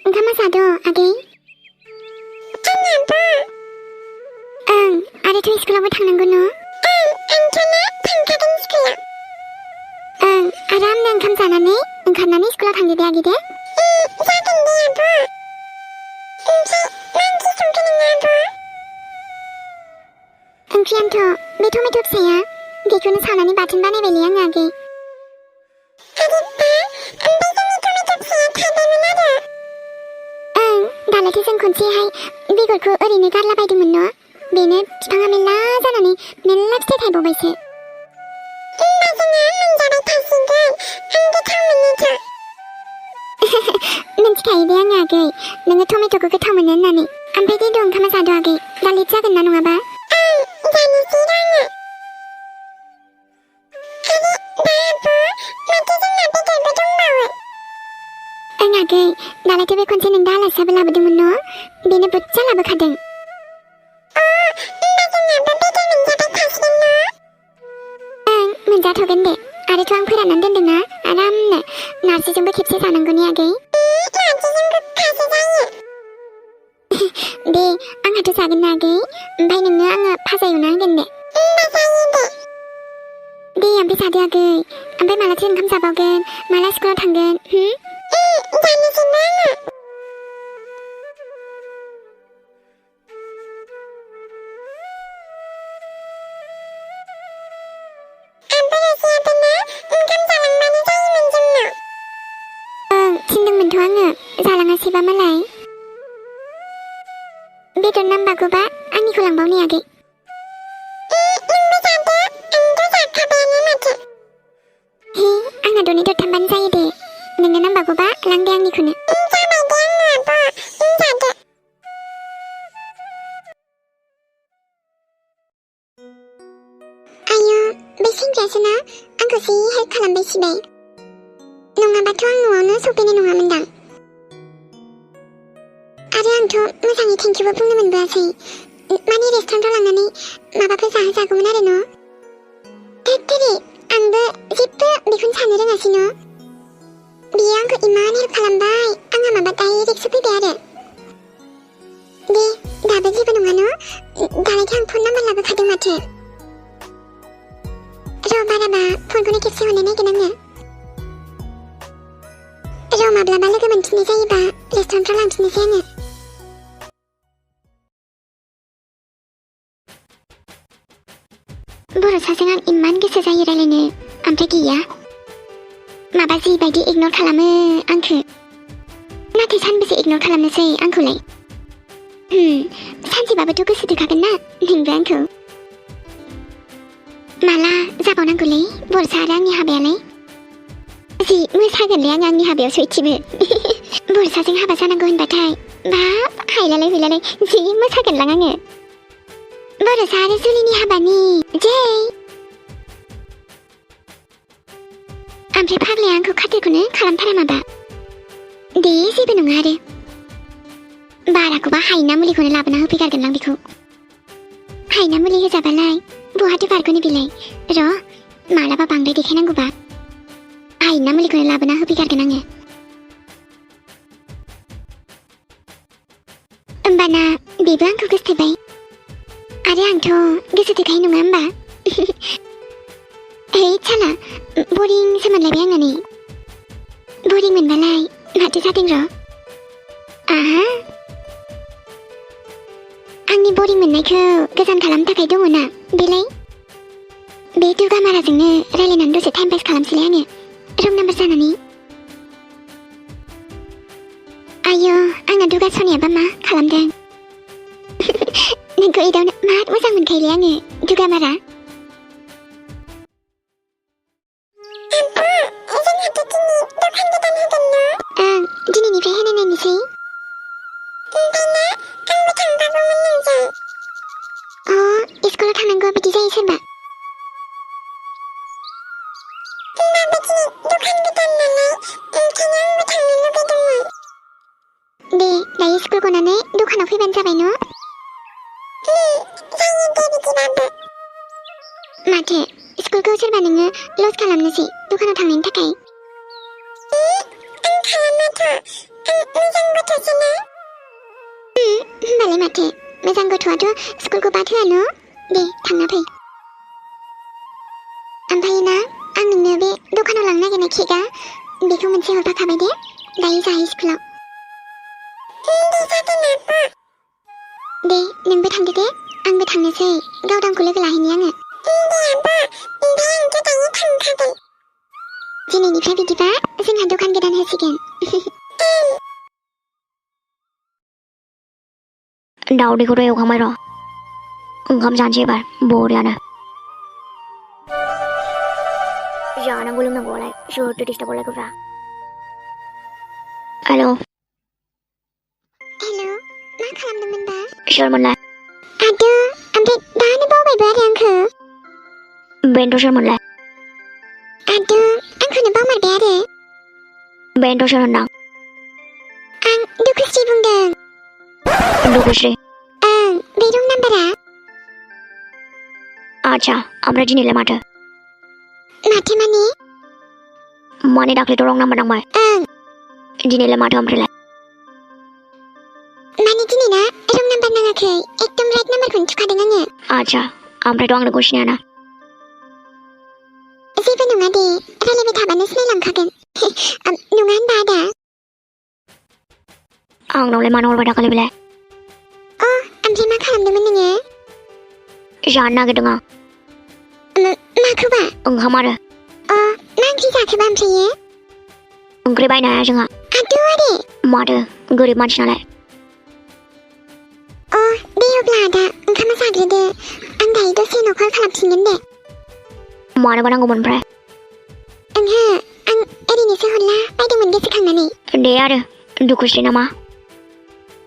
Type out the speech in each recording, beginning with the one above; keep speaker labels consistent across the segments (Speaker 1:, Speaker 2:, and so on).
Speaker 1: ओंखामा जाद' आगै?
Speaker 2: जोंनाबो।
Speaker 1: आरोथ' स्कुलावबो थांनांगौ न'?
Speaker 2: आंथ'ना थांखादों स्कुलाव।
Speaker 1: आरामनो ओंखाम जानानै ओंखारनानै स्कुलाव थांदो दे आगै दे।
Speaker 2: जागोन दे आब'। ओमफ्राय मा ओंख्रि संखो नोङो आब'?
Speaker 1: ओंख्रियानोथ' बे टमेट' फिसाया बेखौनो सावनानै बाथोन बानायबायलै आङो आगै।
Speaker 2: आरे बा, ओमफ्राय जोंनि टमेट' फिसाया थाइबायमोन आरो?
Speaker 1: दालायथ' जों खनसेहाय बेगरखौ ओरैनो गारलाबायदोंमोन न'? बेनो बिफाङा मेल्ला जानानै मेल्ला फिथाइ थायबावबायसो।
Speaker 2: होमबा जोंहा मोनजाबाय थासिगोन। आं गोथाव मोनोथ'।
Speaker 1: मिन्थिखायो दे आङो आगै नोङो टमेट'खौ गोथाव मोनो होननानै। ओमफ्राय दे ओंखामा जाद' आगै, दा लेट जागोन ना नङाबा?
Speaker 2: जानोसै र' आङो। आरे बा आब', माथो जोंना बेदरबो दंबावो।
Speaker 1: आगै, दालायथ' बे खनसे नों दा आलासियाबो लाबोदोंमोन न'? बेनो बुरजा लाबोखादों।
Speaker 2: होमबा जोंनाबो बेदर मोनजाबाय थासिगोन न'?
Speaker 1: मोनजाथ'गोन दे। आरोथ' आं फोराननानै दोनदोंना आरामनो। नारजिजोंबो खेबसे जानांगौनि आगै।
Speaker 2: नारजिजों गोखासो जायो।
Speaker 1: दे आंहाथ' जागोन ना आगै, ओमफ्राय नोंनो आङो भाजा एवना होगोन दे।
Speaker 2: होमबा जायो दे।
Speaker 1: दे ओमफ्राय जादो आगै। ओमफ्राय मालाथो ओंखाम जाबावगोन? माला स्कुलाव थांगोन?
Speaker 2: जानोसैबो आङो। आब' रजियाबो ना ओंखाम जालांबानो जायोमोन जोंनाव।
Speaker 1: थिनदोंमोनथ' आङो, जालाङासैबा मालाय। बेदर नांबावगौबा आंनिखौ लांबावनि आगै।
Speaker 2: नोंबो जादो, आंथ' जाखाबायानो माथो।
Speaker 1: आंना दरनै दरथामबानो जायो दे। नोंनो नांबावगौबा लां दे आंनिखौनो।
Speaker 2: जाबाय दे आंनो आब', नों जादो।
Speaker 1: आयु, बे सेंग्रायासो ना आंखौ जि हेल्प खालामबाय सिबाय। नङाबाथ' आं न'आवनो सफैनाय नङामोनदां। आरो आंथ' मोजाङै थेंकिउबो बुंनो मोनबोआसै। माने रेस्टुरेन्टाव लांनानै माबाफोर जाहोजागौमोन आरो न'। थेरि, आंबो जेबो बेखौनो साननो रोङासै न'। बियो आंखौ इमान हेल्प खालामबाय, आंहा माबा डाइरेक्टसो फैबाय आरो। दे, दाबो जेबो नङा न'? दालायथ' आं फन नाम्बार लाबोखादों माथो। र' बाराबा फनखौनो खेबसे हरनो नायगोन आङो। र' माब्लाबा लोगो मोनफिननाय जायोबा रेस्टुरेन्टाव लांफिननोसै आङो। बर'साजों आं इमान गोसो जायो रायलायनो, ओमफ्राय गैया। माबा जिबायदि इगनर खालामो आंखौ। नाथाय सानबेसे इगनर खालामनोसै आंखौलाय? सानसेबाबोथ' गोसो थोखागोन ना नोंबो आंखौ। माला जाबावनांगौलै बर'सा आरो आंनि हाबायालाय? जि मोसागोनलै आंनि हाबायाव सयथिबो। बर'साजों हाबा जानांगौ होनबाथाय बाब हायलालाय हुइलालाय जि मोसागोनलां आङो। बर'सा आरो जुलिनि हाबानि जै। ओमफ्राय फाग्लाया आंखौ खाथेरखौनो खालामथारा माबा। दे जेबो नङा आरो। बाराखौबा हायना मुलिखौनो लाबोना होफैगारगोनलां बेखौ। हायना मुलि होजाबालाय बहाथो बारग'नो बेलाय। र' मालाबा बांद्राय देखायनांगौबा हायना मुलिखौनो लाबोना होफैगारगोन आङो। होमबाना बेबो आंखौ गोसथोबाय। आरो आंथ' गोसो थोखायो नङा होमबा? साला बरिंसो मोनलायबाय आङो नै। बरिं मोनबालाय माथो जादों र'? आहा, आंनि बरिं मोननायखौ गोजान खालामनो थाखाय दङना बेलाय। बे दुगामाराजोंनो रायलायनानै दसे टाइम पास खालामसैलाय आङो रं नाम्बार जानानै। आयु, आंना दुगा सनियाबा मा खालामदों? नोंखौ एदावनो मार मोजां मोनखायोलै आङो दुगामारा।
Speaker 2: जोंहाथ' दिनै दखान गोदान होगोन न'?
Speaker 1: दिनैनिफ्राय होनो नायनोसै।
Speaker 2: ओमफ्राय ना आंबो थांफागौमोन नोंजों।
Speaker 1: स्कुलाव थांनांगौआ बिदि जायो सोरबा।
Speaker 2: होमबाबो दिनै दखान गोदान नालाय ओंखायनो आंबो थांनो लुगैदोंमोन।
Speaker 1: दे दायो स्कुल गनानै दखानाव फैबानो जाबाय न'?
Speaker 2: जायो दे बिदिबाबो।
Speaker 1: माथो स्कुलखौ सोरबा नोङो लस खालामनोसै दखानाव थांनायनि थाखाय?
Speaker 2: आं खालामाथ'। मोजां गथ'सोना
Speaker 1: होमबालाय माथो मोजां गथ'आथ' स्कुलखौ बाद होआ न' दे थांना फै ओमफ्राय ना आं नोंनो बे दखानाव लांनो नागिरनाय केकआ बेखौ मोनसे हरफाखाबाय दे दायो जाहै स्कुलाव
Speaker 2: दे जागोन आब'
Speaker 1: दे नोंबो थांदो दे आंबो थांनोसै गावदांखौ लोगो लाहैनि आङो
Speaker 2: दे आब' ओमफ्राय आंथ' दायो थांखागोन
Speaker 1: दिनैनिफ्राय बिदिबा जोंहा दखान गोदान होसिगोन दावदैखौथ' एवखांबाय र' ओंखाम जानोसै एबार बरियानो जानांगौ लोंनांगौआलाय सोरथो डिस्टार्ब हरलायगौब्रा हेल' हेल' मा खालामदोंमोनबा
Speaker 2: आद'
Speaker 1: सोरमोनलाय
Speaker 2: ओमफ्राय दानो बावबायबो आरो आंखौ
Speaker 1: बेनोथ' सोरमोनलाय
Speaker 2: आद' आंखौनो बावमारबाय आरो
Speaker 1: बेनोथ' सोर होनदां
Speaker 2: आं दुखुस्रि बुंदों
Speaker 1: दुखुस्रि
Speaker 2: ओं बे रं नाम्बारा
Speaker 1: आच्छा ओमफ्राय दिनैलाय माथो माने दाख्लैथ' रं नाम्बार नांबाय
Speaker 2: ओं
Speaker 1: दिनैलाय माथो ओमफ्रायलाय
Speaker 2: माने दिनै ना रं नाम्बार नाङाखै एकदम राइट नाम्बारखौनो थुखादों आङो
Speaker 1: आच्छा ओमफ्रायथ' आं नोंखौ सिनायाना
Speaker 2: जेबो नङा दे रायलायबाय थाबानो सिनायलांखागोन नङा होनबा आदा
Speaker 1: आंनावलाय मानो हरबाय दाखालि बेलाय
Speaker 2: ओमफ्राय मा खालामदोंमोन नोङो
Speaker 1: जानो नागिरदों आं
Speaker 2: माखौबा
Speaker 1: ओंखाम आरो
Speaker 2: मा ओंख्रि जाखोबा ओमफ्रायो
Speaker 1: ओंख्रि बायनो हाया जोंहा
Speaker 2: आद' आरो
Speaker 1: माथो गोरिब मानसि नालाय
Speaker 2: दे अब्ला आदा ओंखामा जाग्रोदो आं दायो दसे उनाव कल खालामफिनगोन दे
Speaker 1: मानोबा नांगौमोन ओमफ्राय
Speaker 2: ओंहो आं ओरैनोसो हरला बायदोंमोन गोसोखांनानै
Speaker 1: दे आरो दुखुस्रि नामा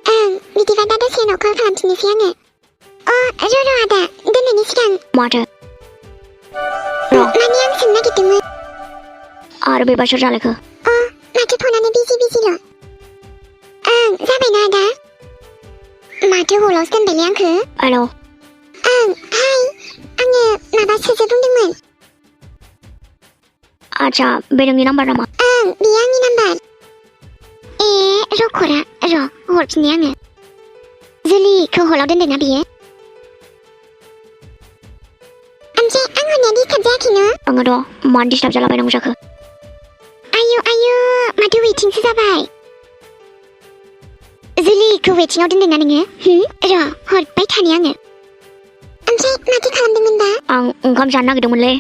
Speaker 2: ओं बिदिबा दा दसे उनाव कल खालामफिननोसै आङो र' आदा दोननायनि सिगां
Speaker 1: माथो
Speaker 2: माने आं सोंनो नागिरदोंमोन
Speaker 1: आरो बेबा सोर जालायखो
Speaker 2: माथो फनानो बिजिल' ओं जाबायना आदा माथो हलावसो दोनबायलै आंखो
Speaker 1: हेल'
Speaker 2: ओं हाय आङो माबा सोजो बुंदोंमोन
Speaker 1: आच्छा बे नोंनि नाम्बार नामा
Speaker 2: ओं बेयो आंनि नाम्बार रखरा र' हरफिननि आङो जुलिखौ हलाव दोनदोंना बियो ओमफ्राय आं हरनाया डिस्टार्ब जायाखै न'
Speaker 1: आङोथ' मानो डिस्टार्ब जालाबायनांगौ जाखो
Speaker 2: आयु माथो वेटिंसो जाबाय जुलिखौ वेटिंआव दोनदोंना नोङो र' हरबाय थानि आङो ओमफ्राय माथो खालामदोंमोनबा
Speaker 1: आं ओंखाम जानो नागिरदोंमोनलै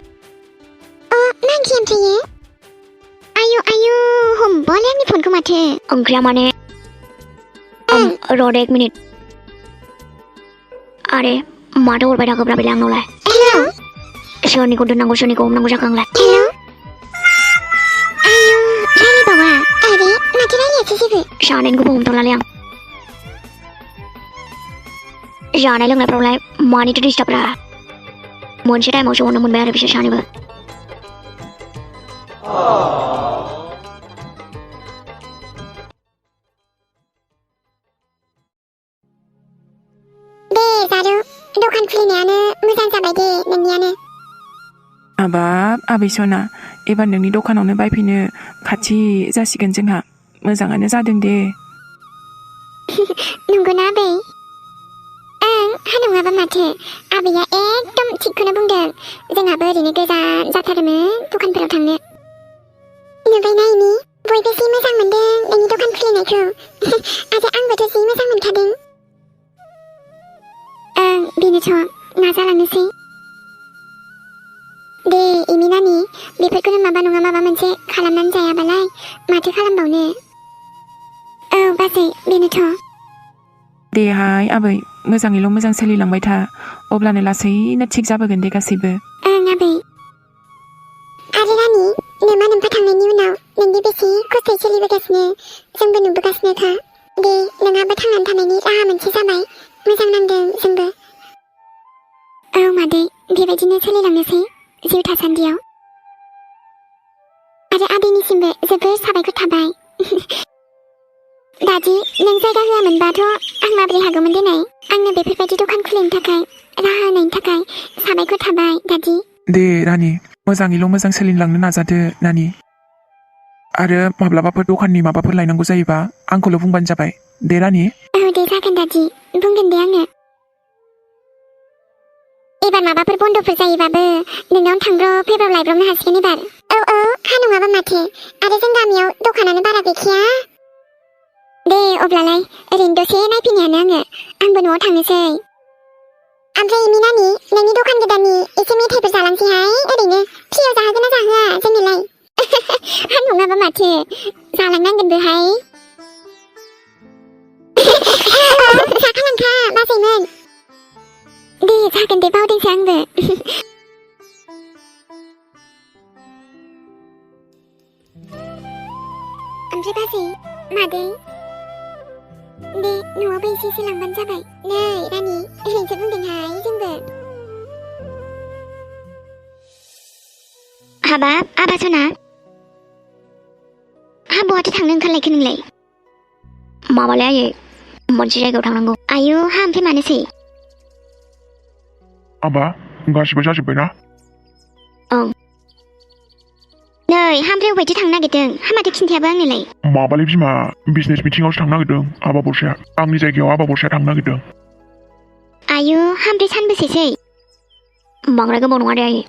Speaker 2: मा ओंख्रि ओमफ्रायो आयु हमबावलाय आंनि फनखौ माथो
Speaker 1: ओंख्रिया माने र' दे 1 मिनिट आरे माथो हरबाय थाखोब्रा बेलाय आंनावलाय
Speaker 2: हेल'
Speaker 1: सोरनिखौ दोननांगौ सोरनिखौ हमनांगौ जाखो आंलाय
Speaker 2: हेल' आयु रायलायबावा आरे माथो रायलायासै जेबो
Speaker 1: सानैनिखौबो हमथ'लालै आं जानाय लोंनायफ्रावलाय मानिथो डिस्टार्बरा मोनसे टाइमावसो हरनो मोनबाय आरो बिसोर सानैबो
Speaker 2: दे जारु दखान खुलिनायानो मोजां जाबाय दे नोंनियानो
Speaker 3: हाबाब आबै सना एबार नोंनि दखानावनो बायफैनो खाथि जासिगोन जोंहा मोजाङानो जादों दे
Speaker 2: नंगौना आबै ओं हा नङाबा माथो आबैया एकदम थिगखौनो बुंदों जोंहाबो ओरैनो गोजान जाथारोमोन दखानफोराव थांनो नुबायना इनि बयबो जि मोजां मोनदों नोंनि दखान खुलिनायखौ आरो आंबोथ' जि मोजां मोनखादों ओं बेनोथ' नाजालांनोसै दे इमि नानि बेफोरखौनो माबा नङा माबा मोनसे खालामनानै जायाबालाय माथो खालामबावनो औ बाजै बेनोथ'
Speaker 3: देहाय आबै मोजाङैल' मोजां सोलिलांबाय था अब्लानो लासैनो थिग जाबोगोन दे गासैबो
Speaker 2: ओं आबै आरो रानि नोमा नोम्फा थांनायनि उनाव नोंनि बेसे खस्थ'यै सोलिबोगासिनो जोंबो नुबोगासिनोखा दे नोंहाबो थांनानै थानायनि राहा मोनसे जाबाय मोजां नांदों जोंबो औ मादै बेबायदिनो सोलिलांनोसै जिउ थासान्दियाव आरो आदैनिसिमबो जोबोर साबायखर थाबाय दादि नों जायगा होआमोनबाथ' आं माबोरै हागौमोन देनाय आंनो बेफोरबायदि दखान खुलिनो थाखाय राहा होनायनि थाखाय साबायखर थाबाय दादि
Speaker 3: दे रानि मोजाङैल' मोजां सोलिलांनो नाजादो नानि आरो माब्लाबाफोर दखाननि माबाफोर लायनांगौ जायोबा आंखौल' बुंबानो जाबाय दे रानि।
Speaker 2: औ दे जागोन दादि, बुंगोन दे आङो। एबार माबाफोर बन्द'फोर जायोबाबो नोंनावनो थांब्र' फैब्र' लायब्रबनो हासिगोन एबार। औ हा नङाबा माथो, आरो जों गामियाव दखानानो बारा गैखाया। दे अब्लालाय ओरैनो दसे नायफैनायानो आंबो न'आव थांनोसै। ओमफ्राय मिनानि, नोंनि दखान गोदाननि एसे मेथाइफोर जालांसैहाय, ओरैनो फ्रियाव जाहोगोन ना जाहोआ जोंनोलाय? हा नङाबा माथो, जालांनांगोनबोहाय। जाखालांखा बाजैमोन। दे जागोन दे, बावदोंसो आंबो। ओमफ्राय बाजै, मादै, दे न'आवबो एसे लांबानो जाबाय। नै रानि, ओरैनोसो बुंदोंहाय जोंबो। हाबाब आबा सना, हा बहाथो थांनो ओंखारलायखो नोंलाय?
Speaker 4: माबालै आयै, मोनसे जायगायाव थांनांगौ।
Speaker 2: आयु हा ओमफ्राय मानोसै?
Speaker 5: आबा गासिबो जाजोब्बायना?
Speaker 4: ओं।
Speaker 2: नै हा ओमफ्राय अबायथो थांनो नागिरदों? हा माथो खिन्थायाबो आंनोलाय?
Speaker 5: माबालै बिमा, बिजनेस मिटिंआवसो थांनो नागिरदों आबा बरसाया। आंनि जायगायाव आबा बरसाया थांनो नागिरदों।
Speaker 2: आयु हा ओमफ्राय सानबेसेसै?
Speaker 4: बांद्राय गोबाव नङा दे आयै।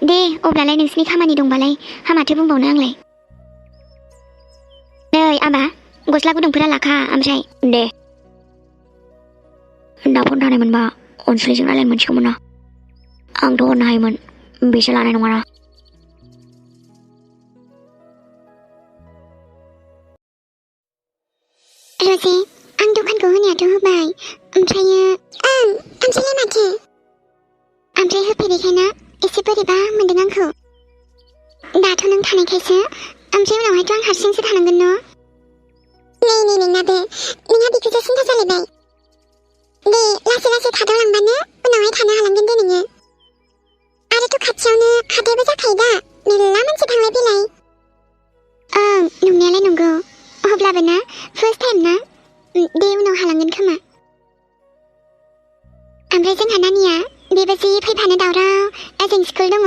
Speaker 2: दे अब्लालाय नोंसिनि खामानि दंबालाय हा माथो बुंबावनो आंलाय। नै आबा, गस्ला गुदुंफोरा लाखा ओमफ्राय।
Speaker 4: दे। दा फन थानाय मोनबा अनसुलिजों रायलायनो मोनसिगौमोन ना। आंथ' हरनो हायोमोन, बेसो लानाय नङाना।
Speaker 2: रजे, आं दखानखौ होनायाथ' होबाय, ओमफ्रायो ओमफ्रायलाय माथो? ओमफ्राय होफेरैखायना एसे बोरैबा मोनदों आंखौ। दाथ' नों थानायखायसो, ओमफ्राय उनावहायथ' आं हारसिंसो थानांगोन न'? नै नोंनाबो, नोंहा बेखौसो सिन्था जालायबाय। दे लासै लासै थादावलांबानो उनावहाय थानो हालांगोन दे नोङो। आरोथ' खाथियावनो हाथायबो जाखायो दा, मेरला मानसि थांलाय फैलाय। ओं नंनायालाय नंगौ, अब्लाबो ना फार्स्ट टाइम ना, दे उनाव हालांगोन खोमा। ओमफ्राय जोंहा नानिया, बेबो जि फैफानो दावराव, ओजों स्कुल दङ।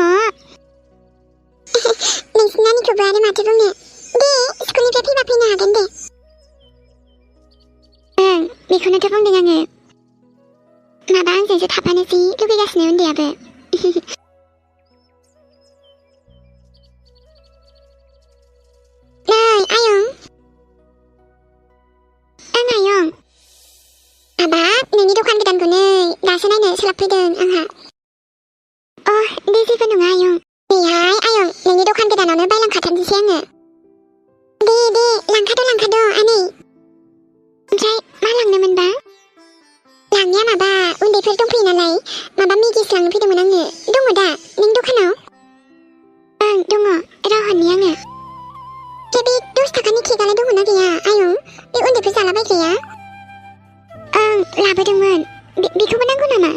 Speaker 2: नोंसिनि नानिखौबो आरो माथो बुंनो, दे स्कुलनिफ्राय फैबा फैनो हागोन दे। ओं बेखौनोथ' बुंदों आङो। माबा आंजोंसो थाफानो जि लुगैगासिनो उन्दैयाबो। नै आयं। ओं आयं। हाबाब नोंनि दखान गोदानखौ नै दासो नायनो सोलाबफैदों आंहा। दे जेबो नङा आयं। नैहाय आयं, नोंनि दखान गोदानावनो बायलांखाथारनोसै आङो। दे लांखाद' आनै। ओमफ्राय मा लांनोमोनबा? लांनाया माबा उन्दैफोर दंफैयो नालाय, माबा मेगिसो लांनो फैदोंमोन आङो। दङ दा नों दखानाव? ओं दङ, र' हरनि आङो। बे 10 थाखानि केकआलाय दङना गैया आयं? बे उन्दैफोर जालाबायग्राया? ओं लाबोदोंमोन, बेखौबो नांगौ नामा?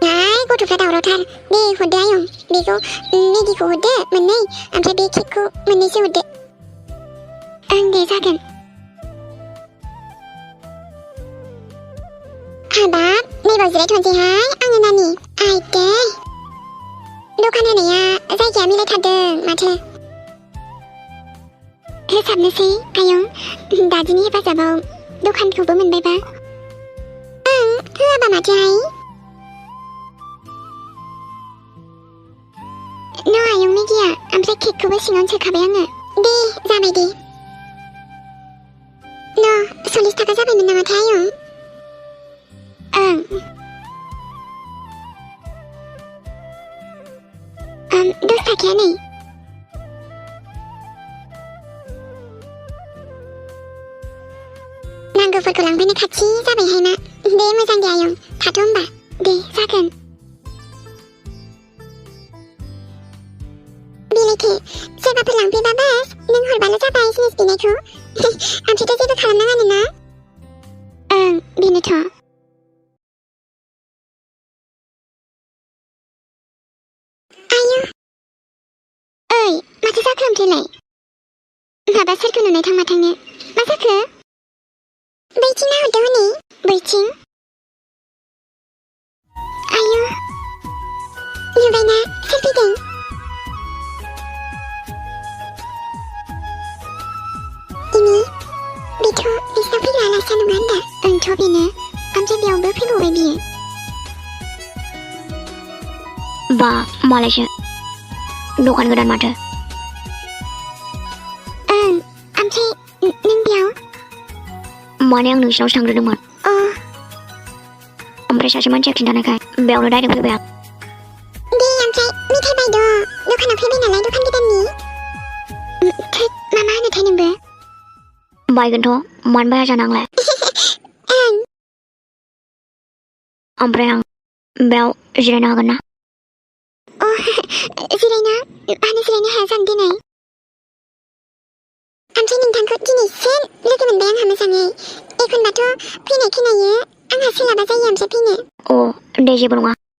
Speaker 2: हाय गथ'फ्रा दावरावथार, दे हरदो आयं। बेखौ मेगिखौ हरदो मोननै, ओमफ्राय बे केकखौ मोननैसो हरदो। ओं दे जागोन। हाबाब नैबाव जिरायथ'नोसैहाय आङो नानि। आइदै दखान होनाया जायगाया मिलायथारदों माथो। होसाबनोसै आयं, दादिनि हेफाजाबाव दखानखौबो मोनबायबा। ओं होआबा माथोहाय। न' आयं मेगिया, ओमफ्राय केकखौबो सिङावनो सोखाबाय आङो। दे जाबाय दे। न' 40 थाखा जाबायमोन नामाथाय आयं? ओं 10 थाखाया नै। नांगौफोरखौ लांफैनो खाथि जाबायहाय मा। दे मोजां दे आयं, थाथ' होमबा। दे जागोन। बिलाइथो, सोरबाफोर लांफैबा बास नों हरबाल' जाबाय जिनिस बिनायखौ। ओमफ्रायथ' जेबो खालामनाङानो ना? ओं बेनोथ'। आयु ओइ माथो जाखो ओमफ्रायलाय? माबा सोरखौ नुनाय थां माथांनो, मा जाखो? बैथिं नाहरदो हनै, बैथिं। आयु नुबायना सोर फैदों?
Speaker 1: बेथ' बिसिनाव फैग्रा आलासिया नङा होनदा ओंथ' बेनो ओमफ्राय बेयावबो फैबावबाय बियो
Speaker 4: बा मालायसो दखान गोदान माथो
Speaker 1: ओं ओमफ्राय नों बेयाव
Speaker 4: माने आं नोंसिनावसो थांग्रोदोंमोन
Speaker 1: अ
Speaker 4: ओमफ्राय सासे मानसिया खिन्थानायखाय बेयावनो डाइरेक्ट फैबाय आं
Speaker 1: दे ओमफ्राय मेथाइ बायद' दखानाव फैबाय नालाय दखान गोदाननि थोद मा होनोथाय नोंबो
Speaker 4: बायगोनथ' मानो बाया जानो आंलाय
Speaker 1: ओं
Speaker 4: ओमफ्राय आं बेयाव जिरायनो हागोन ना
Speaker 1: अ जिरायनो मानो जिरायनो हाया जानो दिनै ओमफ्राय नोंथांखौ दिनैसो लोगो मोनबाय आंहा मोजाङै एखनबाथ' फैनाय खोनायो आंहा सोलाबा जायो ओमफ्राय फैनो
Speaker 4: अ दे जेबो नङा